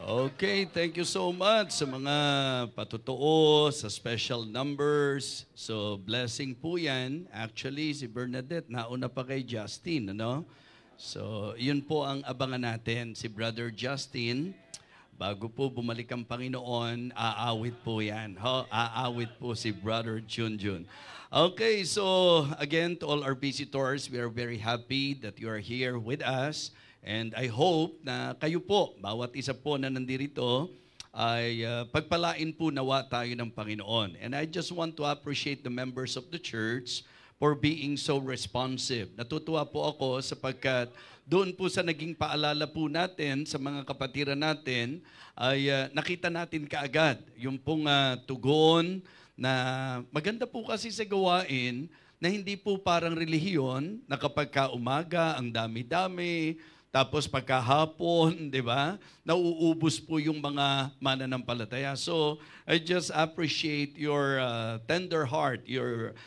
Okay, thank you so much sa mga patutuo, sa special numbers. So, blessing po yan. Actually, si Bernadette, nauna pa kay Justin, ano? So, yun po ang abangan natin. Si Brother Justin, bago po bumalik ang Panginoon, aawit po yan. Aawit po si Brother Junjun. Okay, so again, to all our visitors, we are very happy that you are here with us. And I hope na kayo po, bawat isa po na nandirito, ay pagpalain po nawa tayo ng Panginoon. And I just want to appreciate the members of the church for being so responsive. Natutuwa po ako sapagkat doon po sa naging paalala po natin sa mga kapatiran natin, ay nakita natin kaagad yung pong tugon na maganda po kasi sa gawain na hindi po parang relihiyon na kapag umaga ang dami-dami, tapos pagkahapon, di ba, nauubos po yung mga mananampalataya. So, I just appreciate your tender heart, your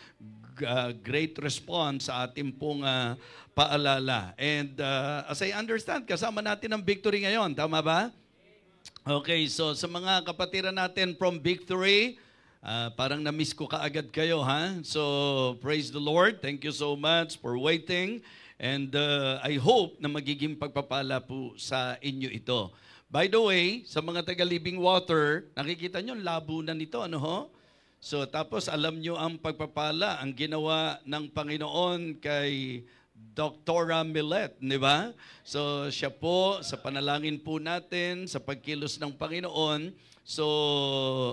great response sa ating pong paalala. And as I understand, kasama natin ang Victory ngayon. Tama ba? Okay, so sa mga kapatiran natin from Victory, parang na-miss ko kaagad kayo, ha? So, praise the Lord. Thank you so much for waiting. And I hope na magiging pagpapala po sa inyo ito. By the way, sa mga taga-Living Water, nakikita nyo, labo na nito, ano ho? So, tapos alam nyo ang pagpapala, ang ginawa ng Panginoon kay Dr. Millet, di ba? So, siya po, sa panalangin po natin, sa pagkilos ng Panginoon, so,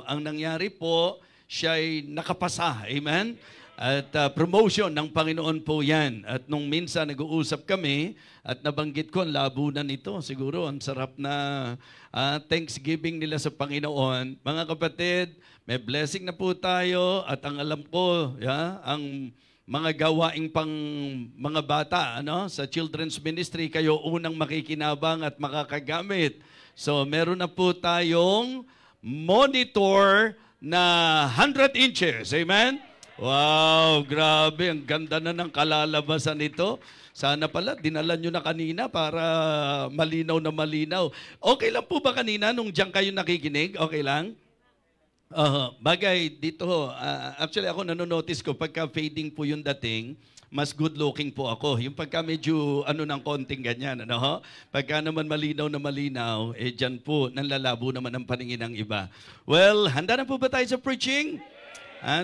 ang nangyari po, siya'y nakapasa. Amen? At promotion ng Panginoon po yan. At nung minsan nag-uusap kami at nabanggit ko ang labo na nito. Siguro ang sarap na Thanksgiving nila sa Panginoon. Mga kapatid, may blessing na po tayo at ang alam ko, ang mga gawaing pang mga bata sa children's ministry, kayo unang makikinabang at makakagamit. So meron na po tayong monitor na 100 inches. Amen? Wow, grabe. Ang ganda na ng kalalabasan nito. Sana pala, dinala nyo na kanina para malinaw na malinaw. Okay lang po ba kanina nung diyan kayo nakikinig? Okay lang? Bagay dito, actually ako nanonotice ko, pagka fading po yung dating, mas good looking po ako. Yung pagka medyo ng konting ganyan, Pagka naman malinaw na malinaw, dyan po, nanlalabo naman ang paningin ng iba. Well, handa na po ba tayo sa preaching?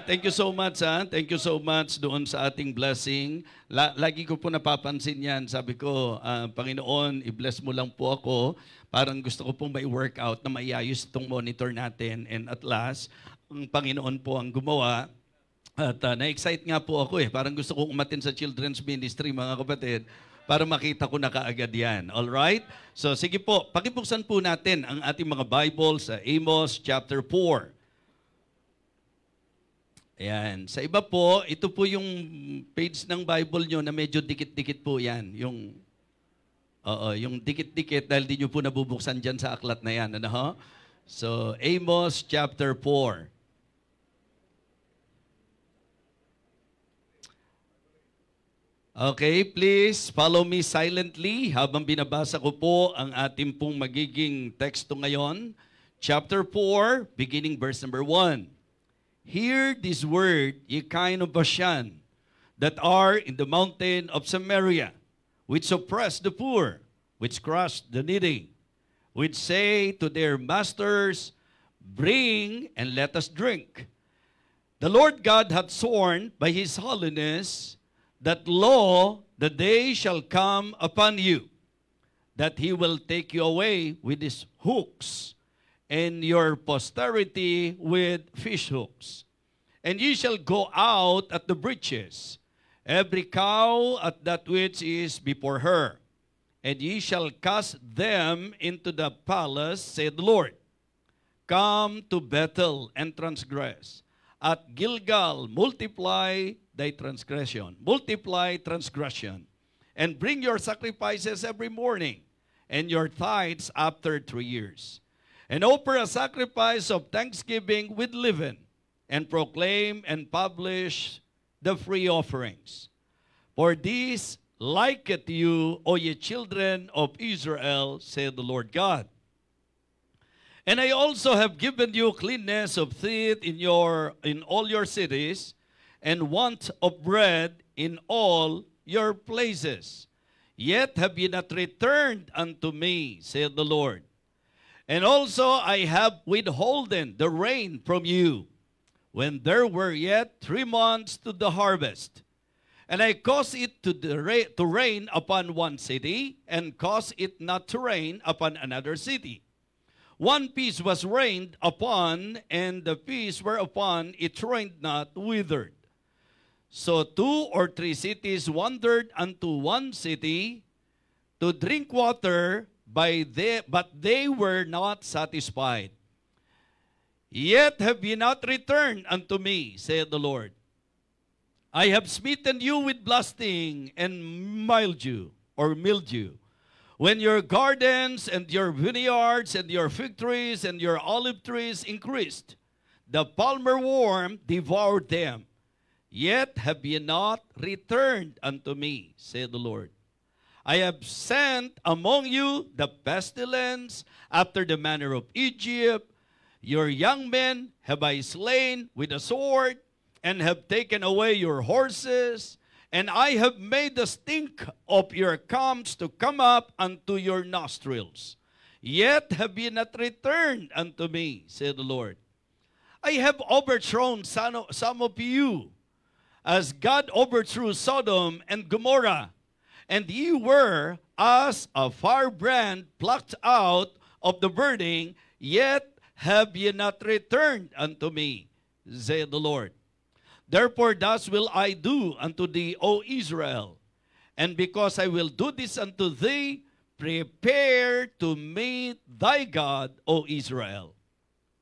Thank you so much. Thank you so much doon sa ating blessing. Lagi ko po napapansin yan. Sabi ko, Panginoon, i-bless mo lang po ako. Parang gusto ko pong may workout na maiayos itong monitor natin. And at last, ang Panginoon po ang gumawa. At na-excite nga po ako Parang gusto kong umatin sa children's ministry, mga kapatid, para makita ko na kaagad yan. Alright? So sige po, pakibuksan po natin ang ating mga Bible sa Amos chapter 4. Ayan. Sa iba po, ito po yung page ng Bible nyo na medyo dikit-dikit po yan. Yung dikit-dikit dahil di nyo po nabubuksan dyan sa aklat na yan. So, Amos chapter 4. Okay, please follow me silently habang binabasa ko po ang ating pong magiging teksto ngayon. Chapter 4, beginning verse number 1. Hear this word, ye kind of Bashan, that are in the mountain of Samaria, which oppress the poor, which crush the needy, which say to their masters, bring and let us drink. The Lord God hath sworn by his holiness, that lo, the day shall come upon you, that he will take you away with his hooks, and your posterity with fish hooks. And ye shall go out at the breaches, every cow at that which is before her. And ye shall cast them into the palace, saith the Lord. Come to Bethel and transgress. At Gilgal multiply thy transgression. Multiply transgression. And bring your sacrifices every morning, and your tithes after 3 years. And offer a sacrifice of thanksgiving with leaven, and proclaim and publish the free offerings. For this liketh you, O ye children of Israel, saith the Lord God. And I also have given you cleanness of teeth in all your cities, and want of bread in all your places. Yet have ye not returned unto me, saith the Lord. And also I have withholden the rain from you, when there were yet 3 months to the harvest. And I caused it to rain upon one city, and caused it not to rain upon another city. One piece was rained upon, and the piece whereupon it rained not withered. So 2 or 3 cities wandered unto one city to drink water, but they were not satisfied. Yet have ye not returned unto me, saith the Lord. I have smitten you with blasting and mildew, when your gardens and your vineyards and your fig trees and your olive trees increased. The palmer worm devoured them. Yet have ye not returned unto me, saith the Lord. I have sent among you the pestilence after the manner of Egypt. Your young men have I slain with a sword, and have taken away your horses, and I have made the stink of your camps to come up unto your nostrils. Yet have ye not returned unto me, saith the Lord. I have overthrown some of you, as God overthrew Sodom and Gomorrah, and ye were as a firebrand plucked out of the burning, yet have ye not returned unto me, saith the Lord. Therefore thus will I do unto thee, O Israel. And because I will do this unto thee, prepare to meet thy God, O Israel.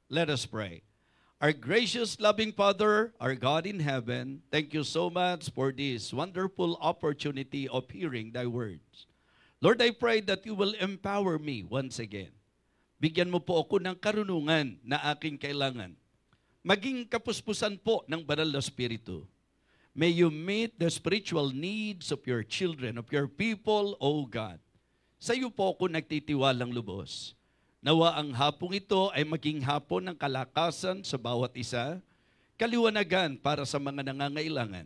Let us pray. Our gracious, loving Father, our God in heaven, thank you so much for this wonderful opportunity of hearing thy words. Lord, I pray that you will empower me once again. Bigyan mo po ako ng karunungan na aking kailangan. Maging kapuspusan po ng banal na Espiritu. May you meet the spiritual needs of your children, of your people, O God. Sa iyo po ako nagtitiwalang lubos. Nawa ang hapong ito ay maging hapon ng kalakasan sa bawat isa, kaliwanagan para sa mga nangangailangan,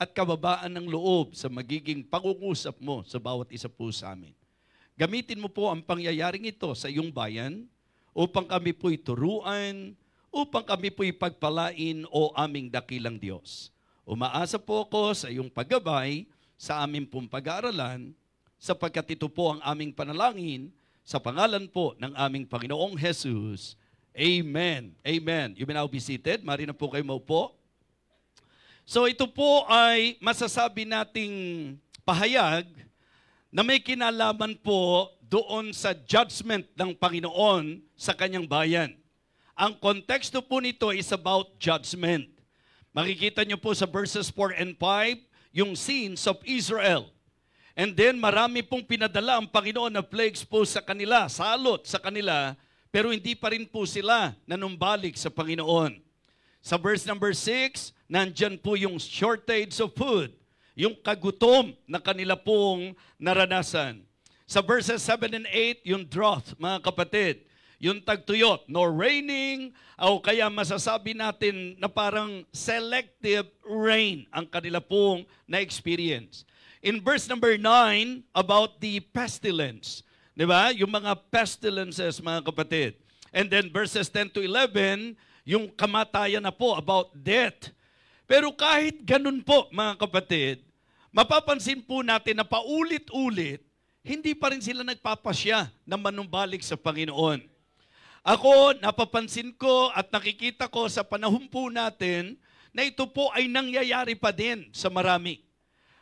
at kababaan ng loob sa magiging pangungusap mo sa bawat isa po sa amin. Gamitin mo po ang pangyayaring ito sa iyong bayan upang kami po'y turuan, upang kami po'y pagpalain o aming dakilang Diyos. Umaasa po ako sa iyong paggabay sa aming pong pag-aaralan, sapagkat ito po ang aming panalangin sa pangalan po ng aming Panginoong Jesus. Amen. Amen. You may now be seated. Mari na po kayo maupo. So ito po ay masasabi nating pahayag na may kinalaman po doon sa judgment ng Panginoon sa kanyang bayan. Ang konteksto po nito is about judgment. Makikita nyo po sa verses 4 and 5, yung sins of Israel. And then marami pong pinadala ang Panginoon na plagues po sa kanila, salot sa kanila, pero hindi pa rin po sila nanumbalik sa Panginoon. Sa verse number 6, nandyan po yung shortage of food, yung kagutom na kanila pong naranasan. Sa verses 7 and 8, yung drought, mga kapatid, yung tagtuyot, no raining, o kaya masasabi natin na parang selective rain ang kanila pong na-experience. In verse number 9, about the pestilence. Di ba? Yung mga pestilences, mga kapatid. And then verses 10 to 11, yung kamatayan na po about death. Pero kahit ganun po, mga kapatid, mapapansin po natin na paulit-ulit, hindi pa rin sila nagpapasya na manumbalik sa Panginoon. Ako, napapansin ko at nakikita ko sa panahon po natin na ito po ay nangyayari pa din sa marami.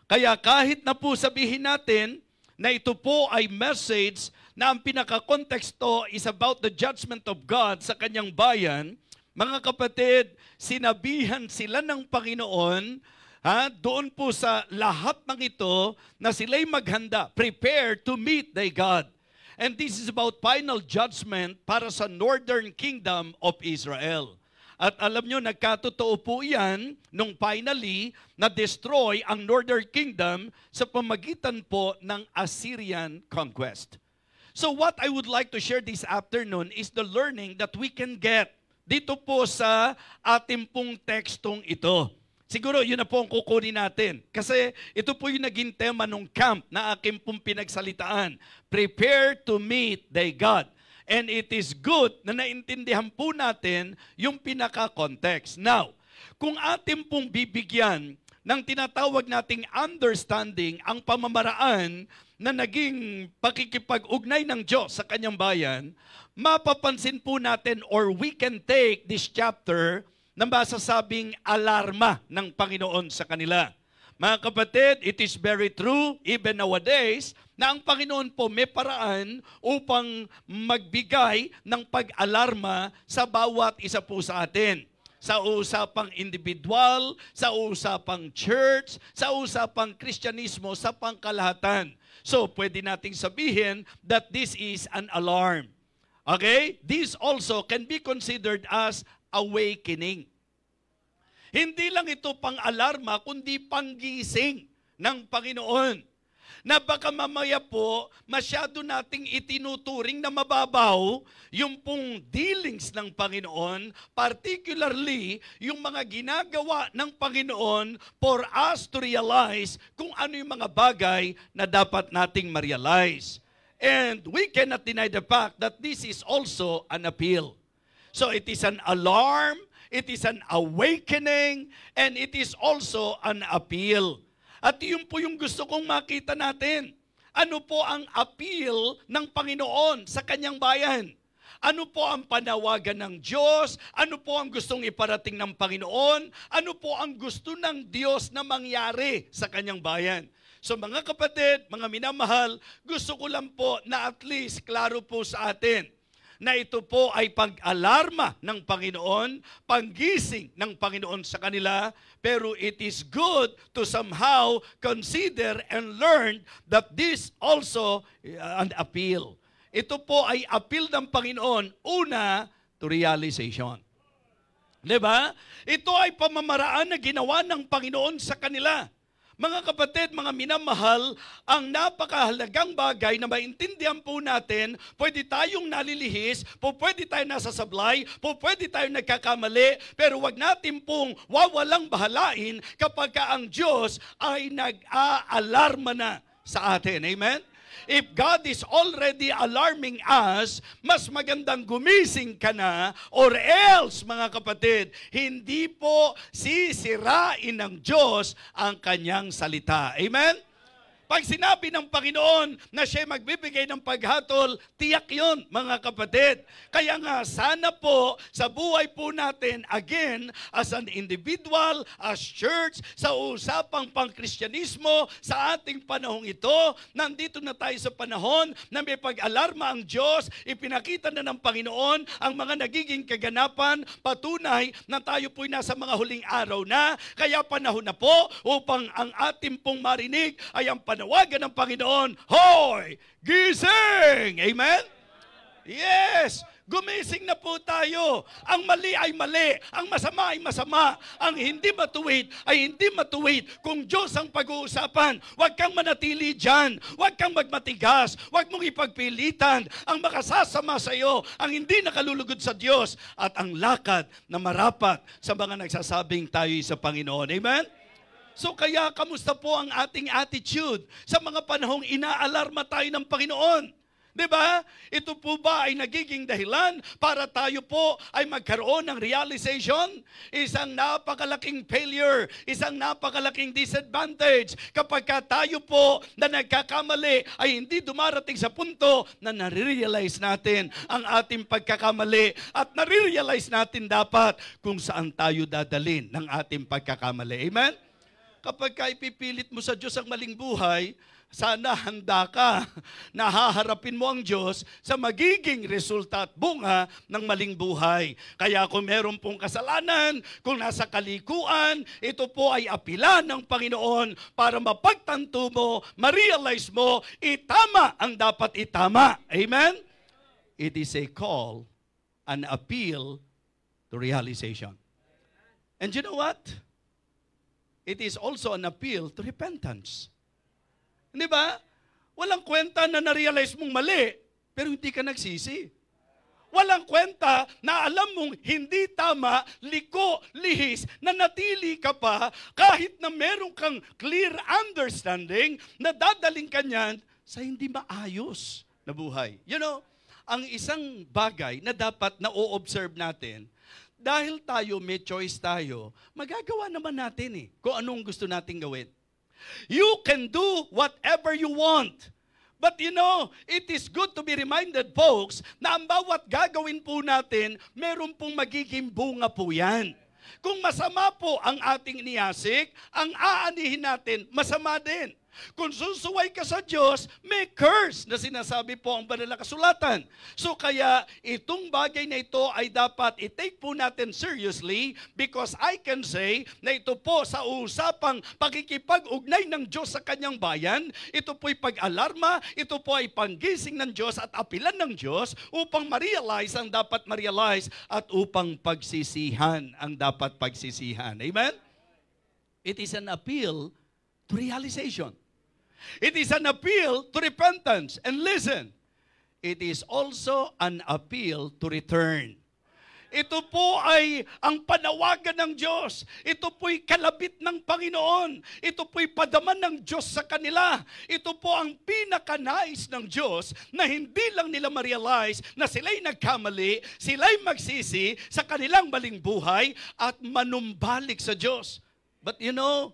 Kaya kahit na po sabihin natin na ito po ay message na ang pinaka-konteksto is about the judgment of God sa kanyang bayan, mga kapatid, sinabihan sila ng Panginoon doon po sa lahat ng ito na sila'y maghanda, prepare to meet thy God. And this is about final judgment para sa northern kingdom of Israel. At alam nyo, nagkatotoo po yan nung finally na-destroy ang northern kingdom sa pamagitan po ng Assyrian conquest. So what I would like to share this afternoon is the learning that we can get dito po sa ating pong tekstong ito. Siguro yun na po ang kukunin natin. Kasi ito po yung naging tema ng camp na aking pong pinagsalitaan. Prepare to meet thy God. And it is good na naintindihan po natin yung pinaka-context. Now, kung ating pong bibigyan ng tinatawag nating understanding ang pamamaraan na naging pakikipag-ugnay ng Diyos sa kanyang bayan, mapapansin po natin or we can take this chapter na masasabing alarma ng Panginoon sa kanila. Mga kapatid, it is very true even nowadays na ang Panginoon po may paraan upang magbigay ng pag-alarma sa bawat isa po sa atin. Sa usapang individual, sa usapang church, sa usapang Kristyanismo, sa pangkalahatan. So, pwede nating sabihin that this is an alarm. Okay? This also can be considered as awakening. Hindi lang ito pang-alarma, kundi panggising ng Panginoon. Na baka mamaya po, masyado nating itinuturing na mababaw yung pong dealings ng Panginoon, particularly yung mga ginagawa ng Panginoon for us to realize kung ano yung mga bagay na dapat nating ma-realize. And we cannot deny the fact that this is also an appeal. So it is an alarm, it is an awakening, and it is also an appeal. At yun po yung gusto kong makita natin. Ano po ang appeal ng Panginoon sa kanyang bayan? Ano po ang panawagan ng Diyos? Ano po ang gustong iparating ng Panginoon? Ano po ang gusto ng Diyos na mangyari sa kanyang bayan? So mga kapatid, mga minamahal, gusto ko lang po na at least klaro po sa atin na ito po ay pag-alarma ng Panginoon, panggising ng Panginoon sa kanila, pero it is good to somehow consider and learn that this also an appeal. Ito po ay appeal ng Panginoon, una, to realization. Diba? Ito ay pamamaraan na ginawa ng Panginoon sa kanila. Mga kapatid, mga minamahal, ang napakahalagang bagay na maintindihan po natin, pwede tayong nalilihis, pwede tayong nasa sablay, pwede tayong nagkakamali, pero wag natin pong wawalang bahalain kapag ang Diyos ay nag-aalarma na sa atin. Amen? If God is already alarming us, mas magandang gumising ka na or else, mga kapatid, hindi po sisirain ng Diyos ang kanyang salita. Amen? Pag sinabi ng Panginoon na siya magbibigay ng paghatol, tiyak yun, mga kapatid. Kaya nga, sana po sa buhay po natin, again, as an individual, as church, sa usapang pang-Kristyanismo, sa ating panahong ito, nandito na tayo sa panahon na may pag-alarma ang Diyos, ipinakita na ng Panginoon ang mga nagiging kaganapan, patunay na tayo po'y nasa mga huling araw na, kaya panahon na po upang ang ating pong marinig ay ang panawagan ng Panginoon, hoy, gising! Amen? Yes! Gumising na po tayo. Ang mali ay mali. Ang masama ay masama. Ang hindi matuwid ay hindi matuwid. Kung Diyos ang pag-uusapan, huwag kang manatili dyan. Huwag kang magmatigas. Huwag mong ipagpilitan. Ang makasasama sa iyo, ang hindi nakalulugod sa Diyos, at ang lakad na marapat sa mga nagsasabing tayo sa Panginoon. Amen? So kaya, kamusta po ang ating attitude sa mga panahong inaalarma tayo ng Panginoon? Diba? Ito po ba ay nagiging dahilan para tayo po ay magkaroon ng realization? Isang napakalaking failure, isang napakalaking disadvantage kapag tayo po na nagkakamali ay hindi dumarating sa punto na nare-realize natin ang ating pagkakamali at nare-realize natin dapat kung saan tayo dadalhin ng ating pagkakamali. Amen? Kapag ipipilit mo sa Diyos ang maling buhay, sana handa ka na haharapin mo ang Diyos sa magiging resulta at bunga ng maling buhay. Kaya kung meron pong kasalanan, kung nasa kalikuan, ito po ay apila ng Panginoon para mapagtanto mo, ma-realize mo, itama ang dapat itama. Amen? It is a call, an appeal to realization. And you know what? It is also an appeal to repentance. Di ba? Walang kwenta na na-realize mong mali, pero hindi ka nagsisi. Walang kwenta na alam mong hindi tama, liko, lihis, na natili ka pa kahit na meron kang clear understanding na dadaling ka niyan sa hindi maayos na buhay. You know, ang isang bagay na dapat na-o-observe natin, dahil tayo may choice tayo, magagawa naman natin kung anong gusto nating gawin. You can do whatever you want. But you know, it is good to be reminded, folks, na ang bawat gagawin po natin, meron pong magiging bunga po yan. Kung masama po ang ating iniyasik, ang aanihin natin, masama din. Kung susuway ka sa Diyos, may curse na sinasabi po ang banal na kasulatan. So kaya itong bagay na ito ay dapat i-take po natin seriously because I can say na ito po sa usapang pakikipag-ugnay ng Diyos sa kanyang bayan, ito po'y pag-alarma, ito po ay panggising ng Diyos at apilan ng Diyos upang ma-realize ang dapat ma-realize at upang pagsisihan ang dapat pagsisihan. Amen? It is an appeal to realization. It is an appeal to repentance. And listen, it is also an appeal to return. Ito po ay ang panawagan ng Diyos. Ito po'y kalabit ng Panginoon. Ito po'y padaman ng Diyos sa kanila. Ito po ang pinakanais ng Diyos na hindi lang nila ma-realize na sila'y nagkamali, sila'y magsisi sa kanilang maling buhay at manumbalik sa Diyos. But you know,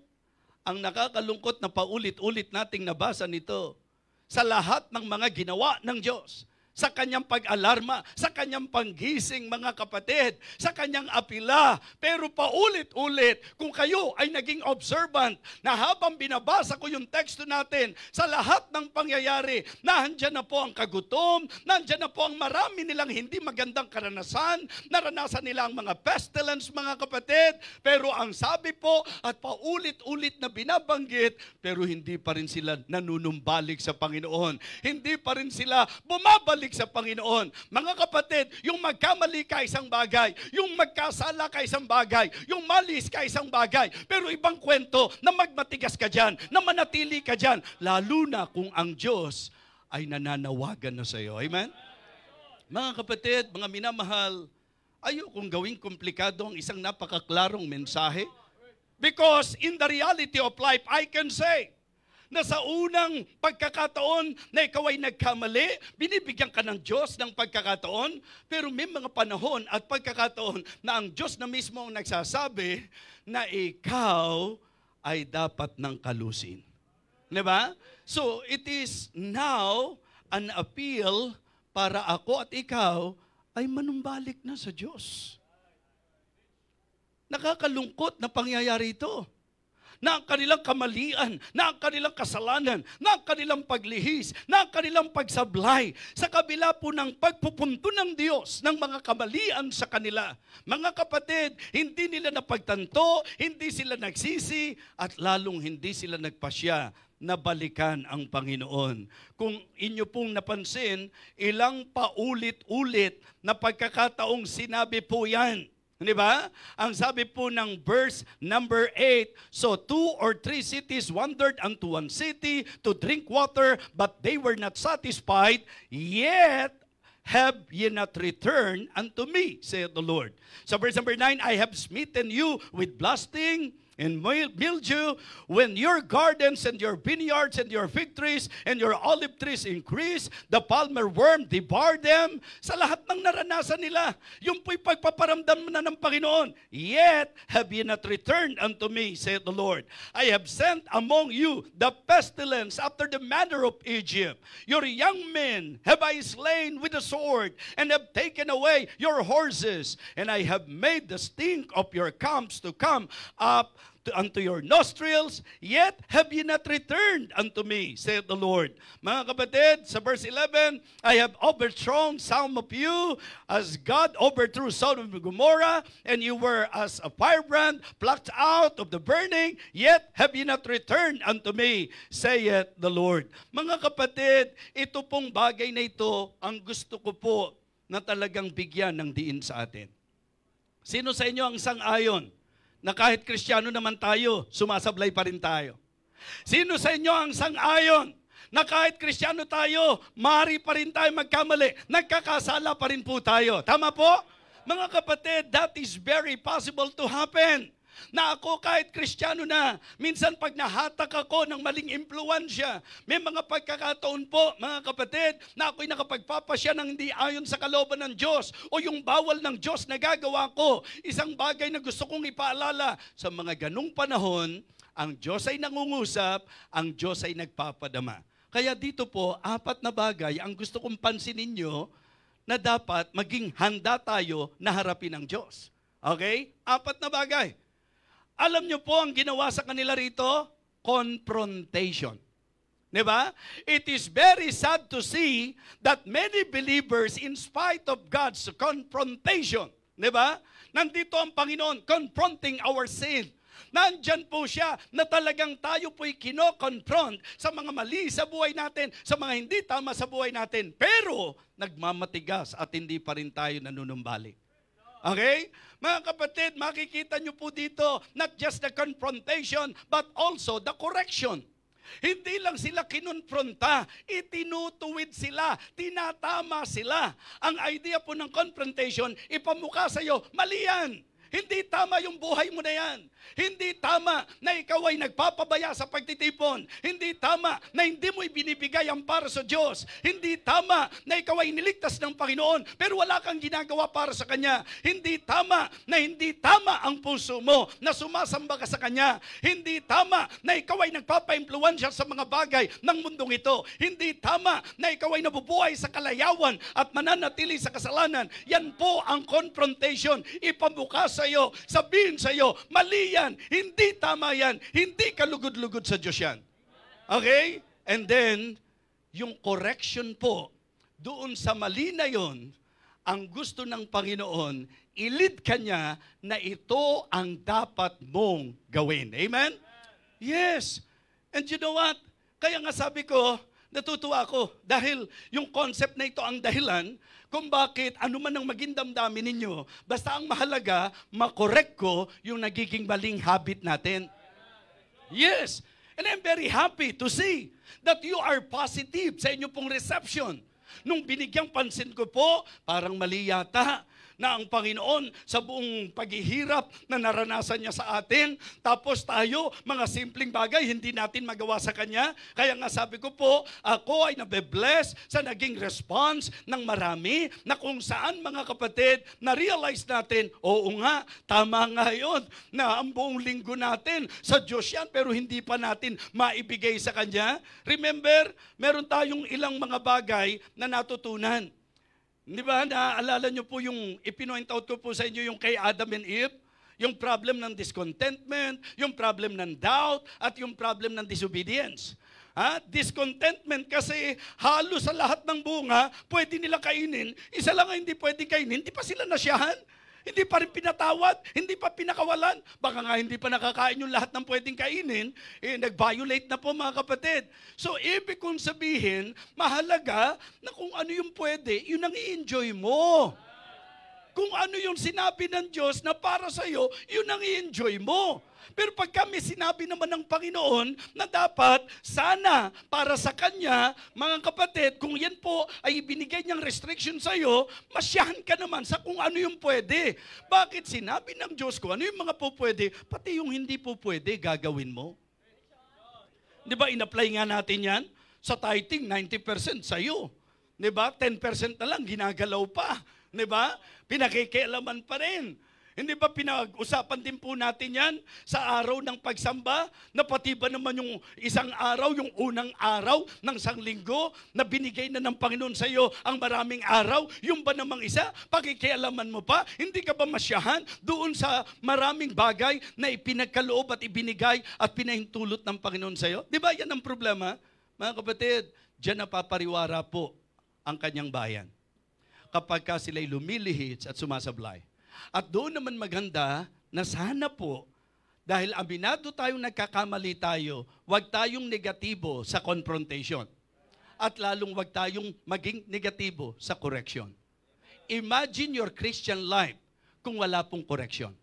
ang nakakalungkot na paulit-ulit nating nabasa nito, sa lahat ng mga ginawa ng Diyos, sa kanyang pag-alarma, sa kanyang panggising mga kapatid, sa kanyang apila. Pero paulit-ulit, kung kayo ay naging observant, na habang binabasa ko yung teksto natin, sa lahat ng pangyayari, nandiyan na po ang kagutom, nandiyan na po ang marami nilang hindi magandang karanasan, naranasan nila ang mga pestilence mga kapatid, pero ang sabi po at paulit-ulit na binabanggit, pero hindi pa rin sila nanunumbalik sa Panginoon. Hindi pa rin sila bumabalik sa Panginoon. Mga kapatid, yung magkamali ka isang bagay, yung magkasala ka isang bagay, yung malis ka isang bagay, pero ibang kwento na magmatigas ka dyan, na manatili ka dyan, lalo na kung ang Diyos ay nananawagan na sa iyo. Amen? Mga kapatid, mga minamahal, ayokong gawing komplikado ang isang napakaklarong mensahe. Because in the reality of life, I can say, na sa unang pagkakataon na ikaw ay nagkamali, binibigyan ka ng Diyos ng pagkakataon, pero may mga panahon at pagkakataon na ang Diyos na mismo ang nagsasabi na ikaw ay dapat ng kalusin. Diba? So, it is now an appeal para ako at ikaw ay manumbalik na sa Diyos. Nakakalungkot na pangyayari ito. Na ang kanilang kamalian, na ang kanilang kasalanan, na ang kanilang paglihis, na ang kanilang pagsablay, sa kabila po ng pagpupunto ng Diyos ng mga kamalian sa kanila. Mga kapatid, hindi nila napagtanto, hindi sila nagsisi, at lalong hindi sila nagpasya na balikan ang Panginoon. Kung inyo pong napansin, ilang paulit-ulit na pagkakataong sinabi po yan. Di ba? Ang sabi po ng verse number 8, so 2 or 3 cities wandered unto one city to drink water, but they were not satisfied, yet have ye not returned unto me, saith the Lord. So verse number 9, I have smitten you with blasting and mildew, when your gardens and your vineyards and your fig trees and your olive trees increase, the palmer worm devour them. Sa lahat ng naranasan nila, yung po'y pagpaparamdam na ng Panginoon. Yet have ye not returned unto me, saith the Lord. I have sent among you the pestilence after the manner of Egypt. Your young men have I slain with the sword, and have taken away your horses, and I have made the stink of your camps to come up unto your nostrils, yet have ye not returned unto me, saith the Lord. Mga kapatid, sa verse 11, I have overthrown some of you, as God overthrew Sodom and Gomorrah, and you were as a firebrand plucked out of the burning, yet have ye not returned unto me, saith the Lord. Mga kapatid, ito pong bagay na ito, ang gusto ko po na talagang bigyan ng diin sa atin. Sino sa inyo ang sang-ayon na kahit Kristiyano naman tayo, sumasablay pa rin tayo? Sino sa inyo ang sang-ayon na kahit Kristiyano tayo, maaari pa rin tayo magkamali. Nagkakasala pa rin po tayo. Tama po? Mga kapatid, that is very possible to happen. Na ako kahit Kristiyano na, minsan pag nahatak ako ng maling impluensya, may mga pagkakataon po, mga kapatid, na ako'y nakapagpapasya ng hindi ayon sa kalooban ng Diyos o yung bawal ng Diyos na gagawa ko. Isang bagay na gusto kong ipaalala, sa mga ganung panahon, ang Diyos ay nangungusap, ang Diyos ay nagpapadama. Kaya dito po, 4 na bagay ang gusto kong pansinin nyo na dapat maging handa tayo na harapin ang Diyos. Okay? 4 na bagay. Alam nyo po ang ginawa sa kanila rito? Confrontation. Diba? It is very sad to see that many believers, in spite of God's confrontation, diba? Nandito ang Panginoon confronting our sin. Nandyan po siya na talagang tayo po'y kino-confront sa mga mali sa buhay natin, sa mga hindi tama sa buhay natin. Pero nagmamatigas at hindi pa rin tayo nanunumbalik. Okay? Mga kapatid, makikita nyo po dito, not just the confrontation, but also the correction. Hindi lang sila kinonfronta, itinutuwid sila, tinatama sila. Ang idea po ng confrontation, ipamukha sa'yo, mali yan. Hindi tama yung buhay mo na yan. Hindi tama na ikaw ay nagpapabaya sa pagtitipon. Hindi tama na hindi mo ibinibigay ang para sa Diyos. Hindi tama na ikaw ay niligtas ng Panginoon pero wala kang ginagawa para sa Kanya. Hindi tama na hindi tama ang puso mo na sumasamba ka sa Kanya. Hindi tama na ikaw ay nagpapa-impluwensya sa mga bagay ng mundong ito. Hindi tama na ikaw ay nabubuhay sa kalayawan at mananatili sa kasalanan. Yan po ang confrontation. Ipamukha sa iyo, sabihin sa iyo, mali yan, hindi tama yan, hindi kalugod-lugod sa Diyos yan. Okay? And then, yung correction po, doon sa mali na yon, ang gusto ng Panginoon, ilid ka niya na ito ang dapat mong gawin. Amen? Yes. And you know what? Kaya nga sabi ko, natutuwa ako dahil yung concept na ito ang dahilan kung bakit ano man ang maging damdamin ninyo, basta ang mahalaga, makorek ko yung nagiging maling habit natin. Yes. And I'm very happy to see that you are positive sa inyo pong reception. Nung binigyang pansin ko po, parang mali yata na ang Panginoon sa buong paghihirap na naranasan niya sa atin, tapos tayo, mga simpleng bagay, hindi natin magawa sa Kanya. Kaya nga sabi ko po, ako ay nabe-bless sa naging response ng marami na kung saan mga kapatid, na-realize natin, oo nga, tama nga yun, na ang buong linggo natin sa Diyos yan, pero hindi pa natin maibigay sa Kanya. Remember, meron tayong ilang mga bagay na natutunan. Di ba, naaalala nyo po yung ipinoint out ko po sa inyo yung kay Adam and Eve? Yung problem ng discontentment, yung problem ng doubt, at yung problem ng disobedience. Discontentment kasi halos sa lahat ng bunga, pwede nila kainin. Isa lang ang hindi pwede kainin, hindi pa sila nasyahan. Hindi pa rin pinatawad, hindi pa pinakawalan. Baka nga hindi pa nakakain yung lahat ng pwedeng kainin, nag-violate na po mga kapatid. So, ibig kong sabihin, mahalaga na kung ano yung pwede, yun ang i-enjoy mo. Kung ano yung sinabi ng Diyos na para sa'yo, yun ang i-enjoy mo. Pero pag kami sinabi naman ng Panginoon na dapat, sana, para sa Kanya, mga kapatid, kung yan po ay ibinigay niyang restriction sa iyo, masyahan ka naman sa kung ano yung pwede. Bakit sinabi ng Diyos ko, ano yung mga po pwede, pati yung hindi po pwede, gagawin mo. Di ba, in-apply nga natin yan? Sa tithing, 90% sa iyo. Di ba, 10% na lang, ginagalaw pa. Di ba, pinakikialaman pa rin. Hindi ba pinag-usapan din po natin yan sa araw ng pagsamba? Na pati ba naman yung isang araw, yung unang araw ng sanglinggo na binigay na ng Panginoon sa iyo ang maraming araw? Yung ba namang isa, pakikialaman mo pa? Hindi ka ba masyahan doon sa maraming bagay na ipinagkaloob at ibinigay at pinahintulot ng Panginoon sa iyo? Di ba yan ang problema? Mga kapatid, diyan napapariwara po ang Kanyang bayan. Kapag ka sila'y lumilihits at sumasablay. At doon naman maganda na sana po, dahil aminado tayong nagkakamali tayo, huwag tayong negatibo sa confrontation. At lalong huwag tayong maging negatibo sa correction. Imagine your Christian life kung wala pong correction.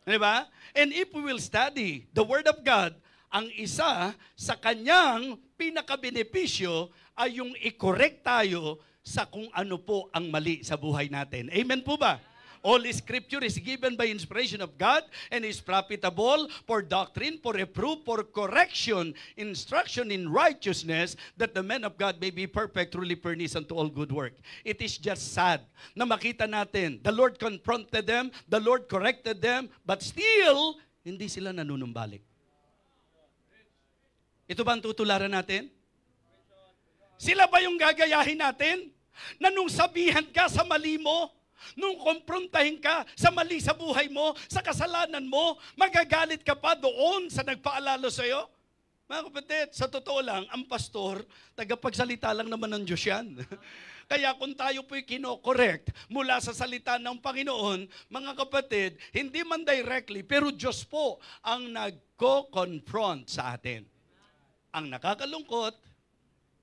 Diba? And if we will study the Word of God, Ang isa sa kanyang pinakabenepisyo ay yung i-correct tayo sa kung ano po ang mali sa buhay natin. Amen po ba? All Scripture is given by inspiration of God and is profitable for doctrine, for reproof, for correction, instruction in righteousness, that the man of God may be perfect, truly furnished unto all good work. It is just sad na makita natin, the Lord confronted them, the Lord corrected them, but still, hindi sila nanunumbalik. Ito ba ang tutularan natin? Sila ba yung gagayahin natin? Na nung sabihan ka sa mali mo, nung kumprontahin ka sa mali sa buhay mo, sa kasalanan mo, magagalit ka pa doon sa nagpaalala sa iyo? Mga kapatid, sa totoo lang, ang pastor, tagapagsalita lang naman ng Diyos yan. Kaya kung tayo po'y kino-correct mula sa salita ng Panginoon, mga kapatid, hindi man directly, pero Diyos po ang nagko-confront sa atin. Ang nakakalungkot,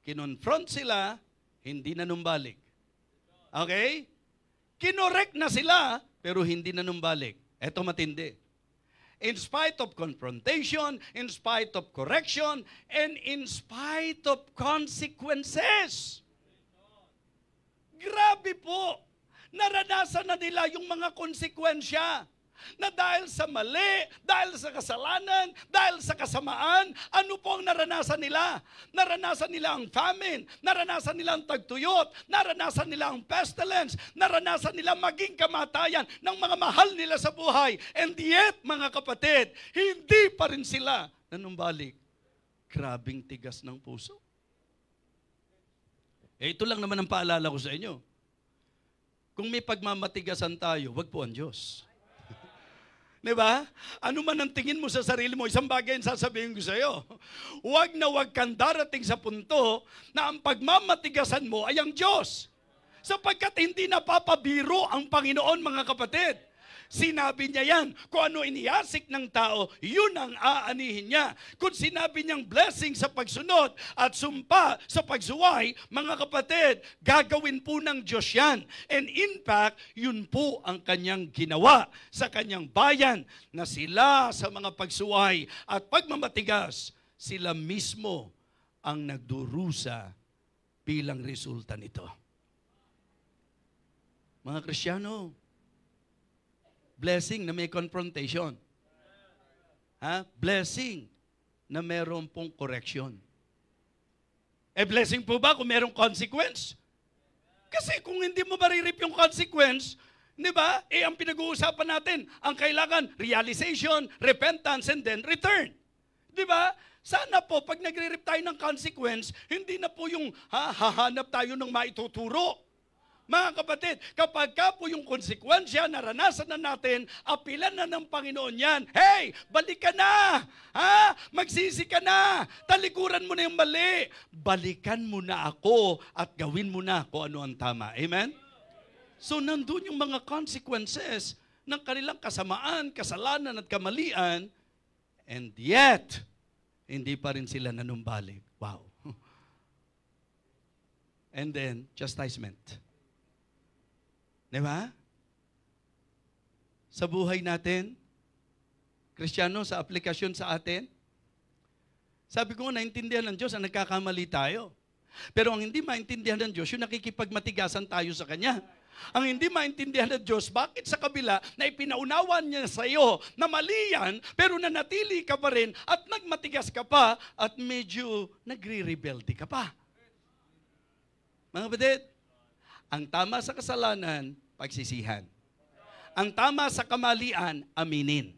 kinonfront sila, hindi nanumbalik. Okay? Kinorek na sila, pero hindi nanumbalik. Eto matindi. In spite of confrontation, in spite of correction, and in spite of consequences. Grabe po. Naranasan na nila yung mga konsekwensya. Na dahil sa mali, dahil sa kasalanan, dahil sa kasamaan, ano po ang naranasan nila? Naranasan nila ang famine, naranasan nila ang tagtuyot, naranasan nila ang pestilence, naranasan nila maging kamatayan ng mga mahal nila sa buhay. And yet, mga kapatid, hindi pa rin sila nanumbalik. Grabing tigas ng puso. Ito lang naman ang paalala ko sa inyo. Kung may pagmamatigasan tayo, wag po ang Diyos. Diba? Ano man ang tingin mo sa sarili mo, isang bagay ang sasabihin ko sa iyo. Huwag na huwag kang darating sa punto na ang pagmamatigasan mo ay ang Diyos. Sapagkat hindi napapabiro ang Panginoon, mga kapatid. Sinabi niya yan. Kung ano iniasik ng tao, yun ang aanihin niya. Kung sinabi niyang blessing sa pagsunod at sumpa sa pagsuway, mga kapatid, gagawin po ng Diyos yan. And in fact, yun po ang kanyang ginawa sa kanyang bayan na sila sa mga pagsuway at pagmamatigas, sila mismo ang nagdurusa bilang resulta nito. Mga Kristiyano, blessing na may confrontation. Blessing na meron pong correction. Blessing po ba kung merong consequence? Kasi kung hindi mo maririp yung consequence, di ba? Ang pinag-uusapan natin, ang kailangan, realization, repentance, and then return. Di ba? Sana po, pag nagre-rip tayo ng consequence, hindi na po yung hahanap tayo ng maituturo. Mga kapatid, kapag ka po yung konsekwensya, naranasan na natin, apilan na ng Panginoon yan. Hey, balik ka na! Magsisi ka na! Talikuran mo na yung mali! Balikan mo na ako at gawin mo na kung ano ang tama. Amen? So, nandun yung mga consequences ng kanilang kasamaan, kasalanan at kamalian, and yet, hindi pa rin sila nanumbalik. Wow. And then, chastisement. Diba? Sa buhay natin, Kristiyano, sa aplikasyon sa atin, sabi ko, naintindihan ng Diyos ang nagkakamali tayo. Pero ang hindi maintindihan ng Diyos, yung nakikipagmatigasan tayo sa Kanya. Ang hindi maintindihan ng Diyos, bakit sa kabila na ipinaunawan niya sa iyo na mali yan, pero nanatili ka pa rin at nagmatigas ka pa at medyo nagre-rebelde ka pa. Mga kapatid, ang tama sa kasalanan, pagsisihan. Ang tama sa kamalian, aminin.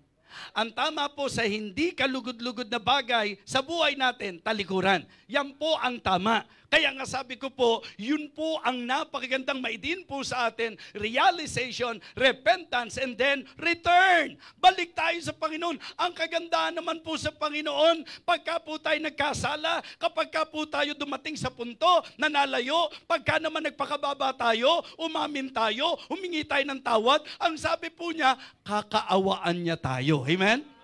Ang tama po sa hindi kalugod-lugod na bagay sa buhay natin, talikuran. Yan po ang tama. Kaya nga sabi ko po, yun po ang napakagandang maidin po sa atin, realization, repentance, and then return. Balik tayo sa Panginoon. Ang kagandahan naman po sa Panginoon, pagka po tayo nagkasala, kapag ka po tayo dumating sa punto na nalayo, pagka naman nagpakababa tayo, umamin tayo, humingi tayo ng tawad, ang sabi po niya, kakaawaan niya tayo. Amen?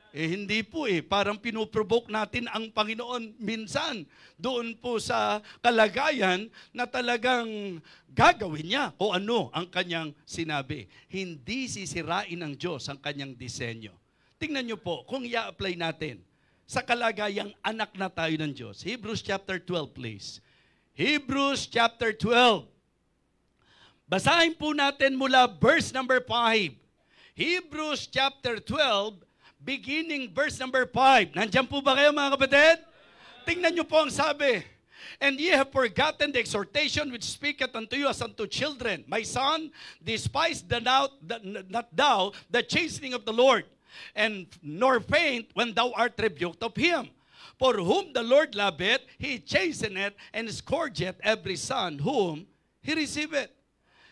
Hindi po parang pinuprovoke natin ang Panginoon minsan doon po sa kalagayan na talagang gagawin niya kung ano ang kanyang sinabi. Hindi sisirain ng Diyos ang kanyang disenyo. Tingnan niyo po, kung i-apply natin sa kalagayang anak na tayo ng Diyos. Hebrews chapter 12, please. Hebrews chapter 12. Basahin po natin mula verse number 5. Hebrews chapter 12, beginning verse number 5. Nandiyan po ba kayo mga kapatid? Tingnan niyo po ang sabi. And ye have forgotten the exhortation which speaketh unto you as unto children. My son, despise not thou the chastening of the Lord, and nor faint when thou art rebuked of him. For whom the Lord loveth, he chasteneth, and scourgeth every son whom he receiveth.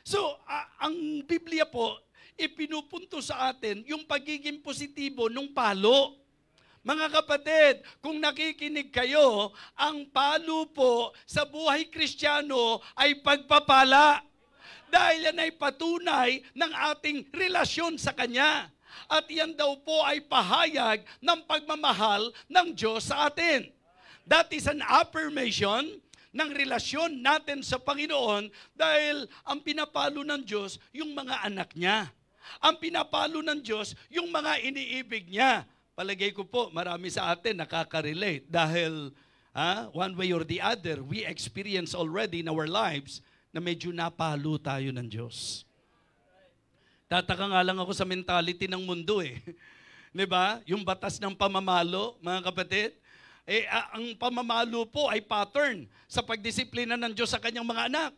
So, ang Biblia po, ipinupunto sa atin yung pagiging positibo ng palo. Mga kapatid, kung nakikinig kayo, ang palo po sa buhay Kristiyano ay pagpapala. Dahil yan ay patunay ng ating relasyon sa Kanya. At yan daw po ay pahayag ng pagmamahal ng Diyos sa atin. That is an affirmation ng relasyon natin sa Panginoon dahil ang pinapalo ng Diyos yung mga anak niya. Ang pinapalo ng Diyos yung mga iniibig niya. Palagay ko po, marami sa atin nakaka-relate dahil one way or the other, we experience already in our lives na medyo napalo tayo ng Diyos. Tataka nga lang ako sa mentality ng mundo eh. Diba? Yung batas ng pamamalo, mga kapatid, ang pamamalo po ay pattern sa pagdisiplina ng Diyos sa kanyang mga anak.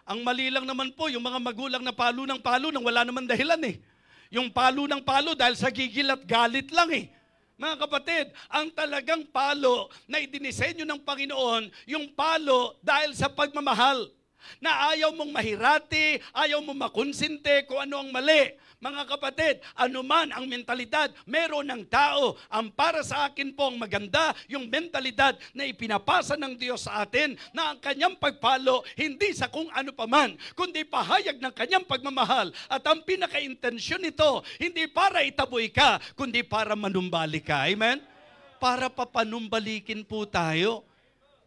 Ang mali lang naman po, yung mga magulang na palo ng palo nang wala naman dahilan eh. Yung palo ng palo dahil sa gigil at galit lang eh. Mga kapatid, ang talagang palo na idinisenyo ng Panginoon, yung palo dahil sa pagmamahal. Na ayaw mong mahirati, ayaw mong makonsinte kung ano ang mali. Mga kapatid, anuman ang mentalidad, meron ng tao. Ang para sa akin po ang maganda, yung mentalidad na ipinapasa ng Diyos sa atin, na ang kanyang pagpalo, hindi sa kung ano paman, kundi pahayag ng kanyang pagmamahal. At ang pinaka-intensyon nito, hindi para itaboy ka, kundi para manumbali ka. Amen? Para papanumbalikin po tayo.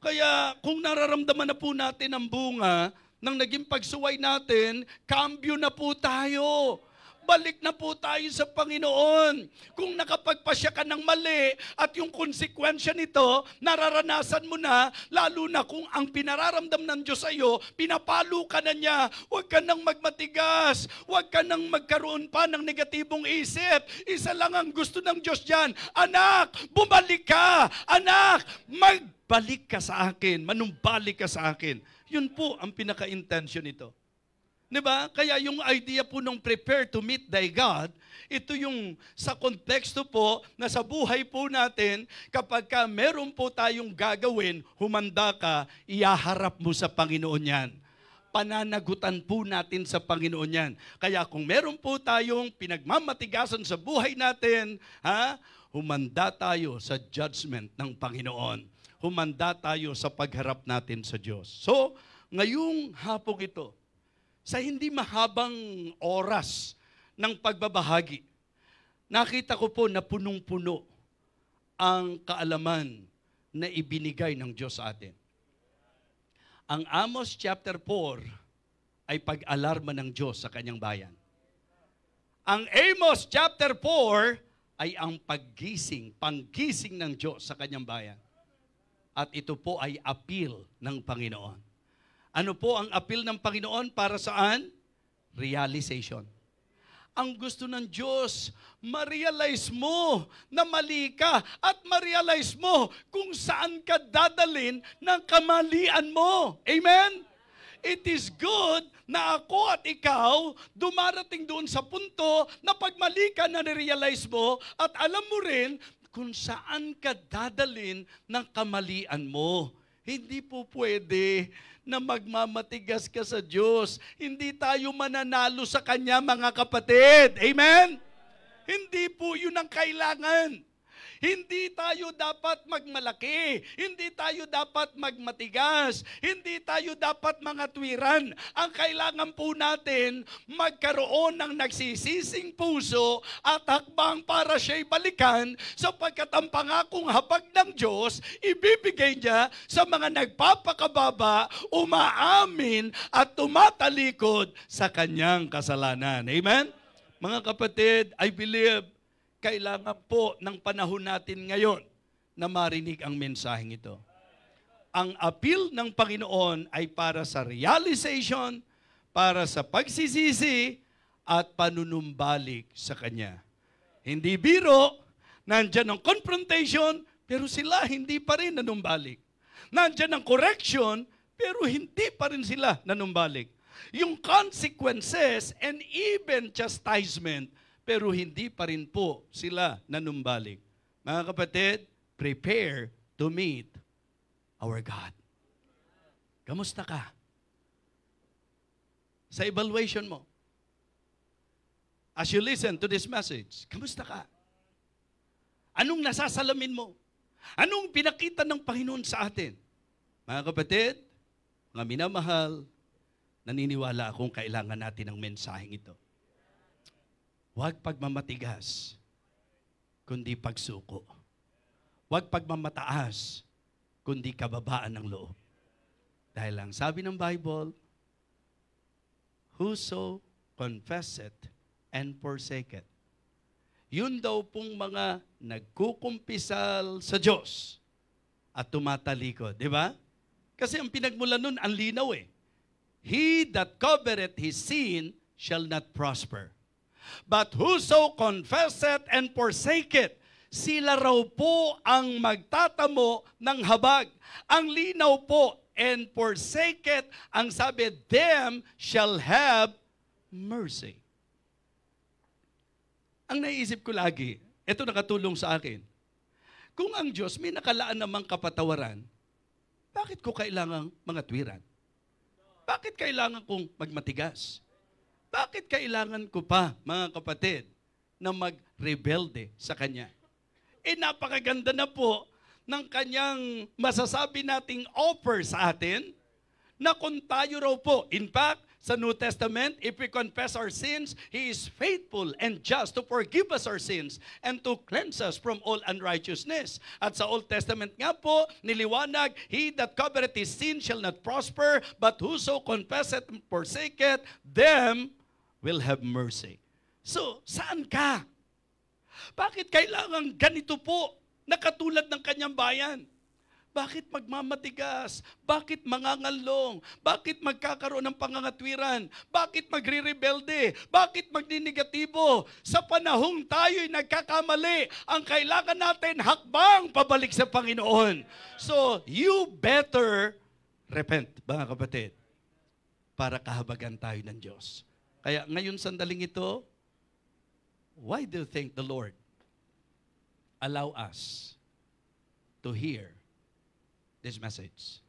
Kaya kung nararamdaman na po natin ang bunga ng naging pagsuway natin, kambyo na po tayo. Balik na po tayo sa Panginoon. Kung nakapagpasya ka ng mali at yung konsekwensya nito, nararanasan mo na, lalo na kung ang pinararamdam ng Diyos sa iyo, pinapalo ka na niya, huwag ka nang magmatigas, huwag ka nang magkaroon pa ng negatibong isip. Isa lang ang gusto ng Diyos dyan, anak, bumalik ka, anak, magbalik ka sa akin, manumbalik ka sa akin. Yun po ang pinaka-intention nito. Diba? Kaya yung idea po ng prepare to meet thy God, ito yung sa konteksto po na sa buhay po natin, kapag ka meron po tayong gagawin, humanda ka, iyaharap mo sa Panginoon yan. Pananagutan po natin sa Panginoon yan. Kaya kung meron po tayong pinagmamatigasan sa buhay natin, humanda tayo sa judgment ng Panginoon. Humanda tayo sa pagharap natin sa Diyos. So, ngayong hapong ito, sa hindi mahabang oras ng pagbabahagi, nakita ko po na punong-puno ang kaalaman na ibinigay ng Diyos sa atin. Ang Amos chapter 4 ay pag-alarma ng Diyos sa kanyang bayan. Ang Amos chapter 4 ay ang panggising ng Diyos sa kanyang bayan. At ito po ay appeal ng Panginoon. Ano po ang appeal ng Panginoon para saan? Realization. Ang gusto ng Diyos, ma-realize mo na mali ka at ma-realize mo kung saan ka dadalhin ng kamalian mo. Amen? It is good na ako at ikaw dumarating doon sa punto na pag mali ka na realize mo at alam mo rin kung saan ka dadalhin ng kamalian mo. Hindi po pwede na magmamatigas ka sa Diyos. Hindi tayo mananalo sa Kanya, mga kapatid. Amen? Hindi po yun ang kailangan. Hindi tayo dapat magmalaki. Hindi tayo dapat magmatigas. Hindi tayo dapat mga tuwiran. Ang kailangan po natin, magkaroon ng nagsisising puso at hakbang para siya'y balikan sapagkat ang pangakong habag ng Diyos, ibibigay niya sa mga nagpapakababa, umaamin at tumatalikod sa kanyang kasalanan. Amen? Mga kapatid, I believe, kailangan po ng panahon natin ngayon na marinig ang mensaheng ito. Ang appeal ng Panginoon ay para sa realization, para sa pagsisisi, at panunumbalik sa Kanya. Hindi biro, nandyan ang confrontation, pero sila hindi pa rin nanumbalik. Nandyan ang correction, pero hindi pa rin sila nanumbalik. Yung consequences and even chastisement, pero hindi pa rin po sila nanumbalik. Mga kapatid, prepare to meet our God. Kamusta ka? Sa evaluation mo, as you listen to this message, kamusta ka? Anong nasasalamin mo? Anong pinakita ng Panginoon sa atin? Mga kapatid, mga minamahal, naniniwala akong kailangan natin ng mensaheng ito. Huwag pagmamatigas, kundi pagsuko. Huwag pagmamataas, kundi kababaan ng loob. Dahil lang sabi ng Bible, whoso confesseth and forsaketh. Yun daw pong mga nagkukumpisal sa Diyos at tumatalikod. Di ba? Kasi ang pinagmula nun, ang linaw eh. He that covereth his sin shall not prosper. But whoso confesseth and forsaketh, sila raw po ang magtatamo ng habag. Ang linaw po, and forsaketh, ang sabi, them shall have mercy. Ang naisip ko lagi, ito nakatulong sa akin. Kung ang Diyos may nakalaan namang kapatawaran, bakit ko kailangang mga tuwiran? Bakit kailangan kong magmatigas? Bakit kailangan ko pa, mga kapatid, na magrebelde sa Kanya? Napakaganda na po ng Kanyang masasabi nating offer sa atin na kung tayo raw po, in fact, sa New Testament, if we confess our sins, He is faithful and just to forgive us our sins and to cleanse us from all unrighteousness. At sa Old Testament nga po, niliwanag, he that covereth his sin shall not prosper, but whoso confesseth and forsaketh, them will have mercy. So, saan ka? Bakit kailangan ganito po na katulad ng Kanyang bayan? Bakit magmamatigas? Bakit mangangalong? Bakit magkakaroon ng pangangatwiran? Bakit magre-rebelde? Bakit magninegatibo? Sa panahong tayo'y nagkakamali, ang kailangan natin hakbang pabalik sa Panginoon. So, you better repent, mga kapatid, para kahabagan tayo ng Diyos. Kaya ngayon sandaling ito, why do you think the Lord allow us to hear this message?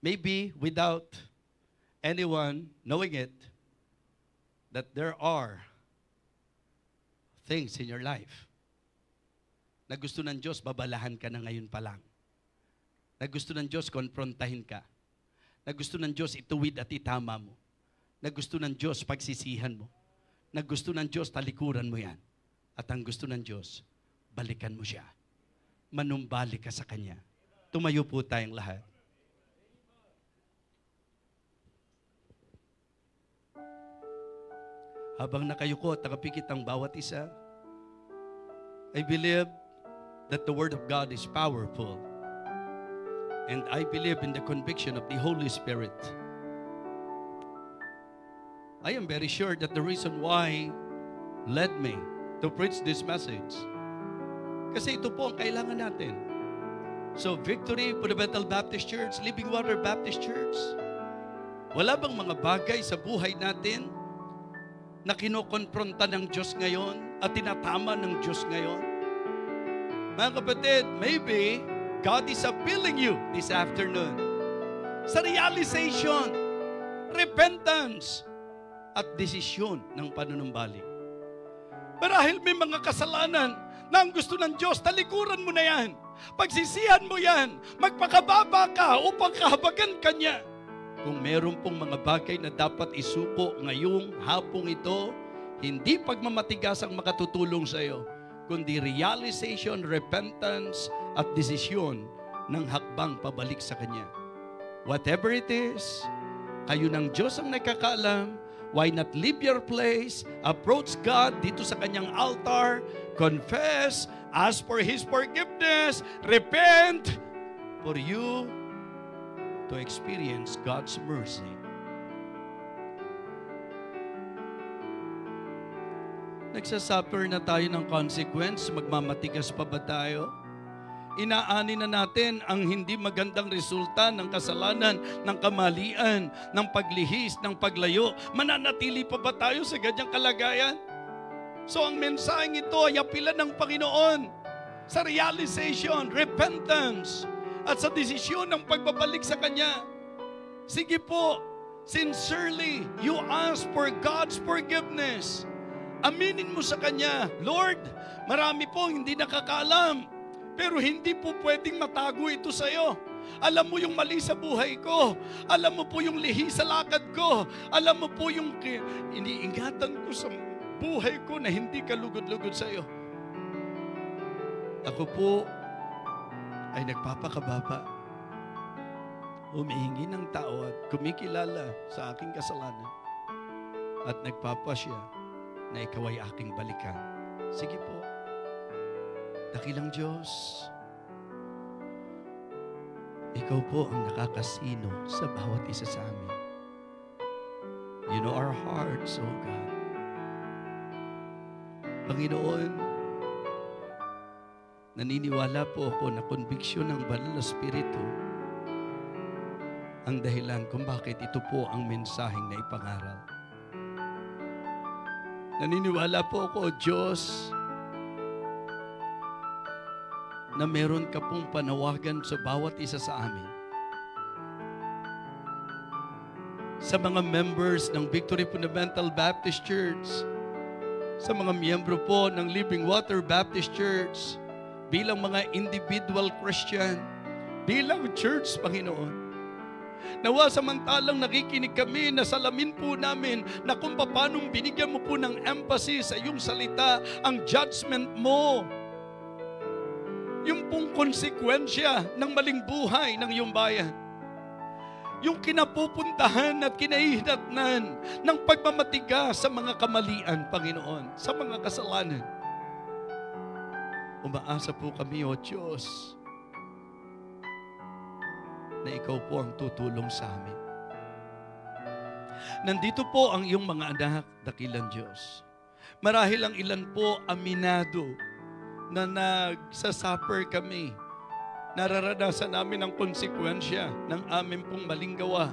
Maybe without anyone knowing it, that there are things in your life na gusto ng Diyos, babalahan ka na ngayon pa lang. Na gusto ng Diyos, konfrontahin ka. Na gusto ng Diyos, ituwid at itama mo. Na gusto ng Diyos, pagsisihan mo. Na gusto ng Diyos, talikuran mo yan. At ang gusto ng Diyos, balikan mo siya. Manumbalik ka sa Kanya. Tumayo po tayong lahat. Habang nakayuko at nakapikit ang bawat isa, I believe that the Word of God is powerful. And I believe in the conviction of the Holy Spirit. I am very sure that the reason why led me to preach this message, kasi ito po ang kailangan natin. So, Victory Fundamental Baptist Church, Living Water Baptist Church, wala bang mga bagay sa buhay natin na kinokonfronta ng Diyos ngayon at tinatama ng Diyos ngayon? Mga kapatid, maybe God is appealing you this afternoon sa realization, repentance, at desisyon ng panunumbalik. Marahil may mga kasalanan na ang gusto ng Diyos, talikuran mo na yan. Pagsisihan mo yan. Magpakababa ka upang kahabagan ka niya. Kung meron pong mga bagay na dapat isuko ngayong hapong ito, hindi pagmamatigas ang makatutulong sa iyo, kundi realization, repentance, at desisyon ng hakbang pabalik sa Kanya. Whatever it is, kayo ng Diyos ang nakakaalam. Why not leave your place, approach God dito sa Kanyang altar, confess, Ask for His forgiveness. Repent for you to experience God's mercy. Nagsasuffer na tayo ng consequence, magmamatigas pa ba tayo? Inaani na natin ang hindi magandang resulta ng kasalanan, ng kamalian, ng paglihis, ng paglayo. Mananatili pa ba tayo sa ganyang kalagayan? So ang mensaheng ito ay apilan ng Panginoon sa realization, repentance, at sa desisyon ng pagbabalik sa Kanya. Sige po, sincerely, you ask for God's forgiveness. Aminin mo sa Kanya, Lord, marami po hindi nakakaalam, pero hindi po pwedeng matago ito sa iyo. Alam mo yung mali sa buhay ko. Alam mo po yung lihi sa lakad ko. Alam mo po yung iniingatan ko sa buhay ko na hindi kalugod-lugod sa iyo. Ako po ay nagpapakababa. Humihingi ng tawad, kumikilala sa aking kasalanan, at nagpapasya na ikaw ay aking balikan. Sige po. Dakilang Diyos, ikaw po ang nakakasino sa bawat isa sa amin. You know our hearts, oh God. Panginoon, naniniwala po ako na konbiksyon ng Banal na Espiritu ang dahilan kung bakit ito po ang mensaheng na ipangaral. Naniniwala po ako, Diyos, na meron ka pong panawagan sa bawat isa sa amin. Sa mga members ng Victory Fundamental Baptist Church, sa mga miyembro po ng Living Water Baptist Church, bilang mga individual Christian, bilang church, Panginoon. Nawa samantalang nakikinig kami na salamin po namin na kung paano binigyan mo po ng emphasis sa iyong salita, ang judgment mo, yung pong konsekwensya ng maling buhay ng iyong bayan, yung kinapupuntahan at kinahihinatnan ng pagmamatigas sa mga kamalian, Panginoon, sa mga kasalanan. Umaasa po kami, O Diyos, na ikaw po ang tutulong sa amin. Nandito po ang iyong mga anak, dakilang Diyos. Marahil ang ilan po aminado na nagsasuffer kami. Nararanasan namin ang konsekwensya ng aming pong maling gawa.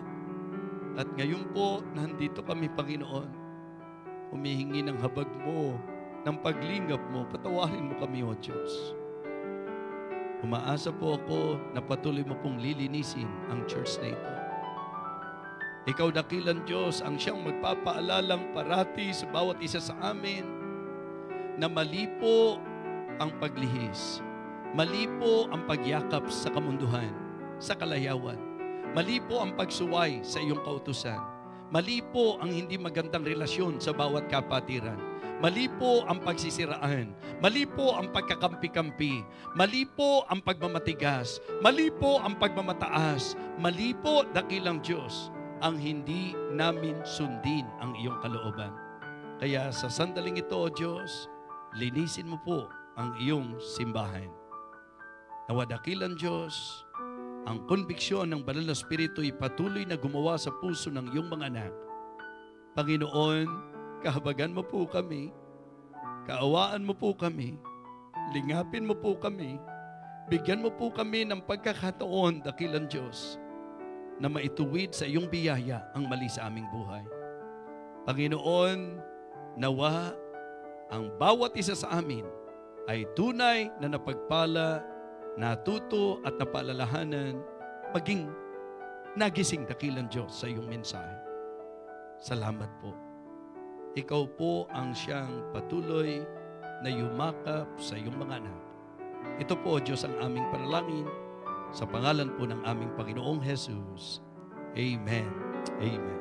At ngayon po, nandito kami, Panginoon. Humihingi ng habag mo, ng paglingap mo, patawarin mo kami, O Diyos. Umaasa po ako na patuloy mo pong lilinisin ang church na ito. Ikaw, dakilang Diyos, ang siyang magpapaalalang parati sa bawat isa sa amin na mali po ang paglihis. Mali po ang pagyakap sa kamunduhan, sa kalayawan. Mali po ang pagsuway sa iyong kautusan. Mali po ang hindi magandang relasyon sa bawat kapatiran. Mali po ang pagsisiraan. Mali po ang pagkakampi-kampi. Mali po ang pagmamatigas. Mali po ang pagmamataas. Mali po, dakilang Diyos, ang hindi namin sundin ang iyong kalooban. Kaya sa sandaling ito, O Diyos, linisin mo po ang iyong simbahan. Nawa, dakilang Diyos, ang konbiksyon ng Banal na Espiritu ay patuloy na gumawa sa puso ng iyong mga anak. Panginoon, kahabagan mo po kami, kaawaan mo po kami, lingapin mo po kami, bigyan mo po kami ng pagkakataon, dakilang Diyos, na maituwid sa iyong biyaya ang mali sa aming buhay. Panginoon, nawa ang bawat isa sa amin ay tunay na napagpala, natuto at napaalalahanan, maging nagising, dakilang Diyos, sa iyong mensahe. Salamat po. Ikaw po ang siyang patuloy na yumakap sa iyong mga anak. Ito po, Diyos, ang aming panalangin sa pangalan po ng aming Panginoong Jesus. Amen. Amen.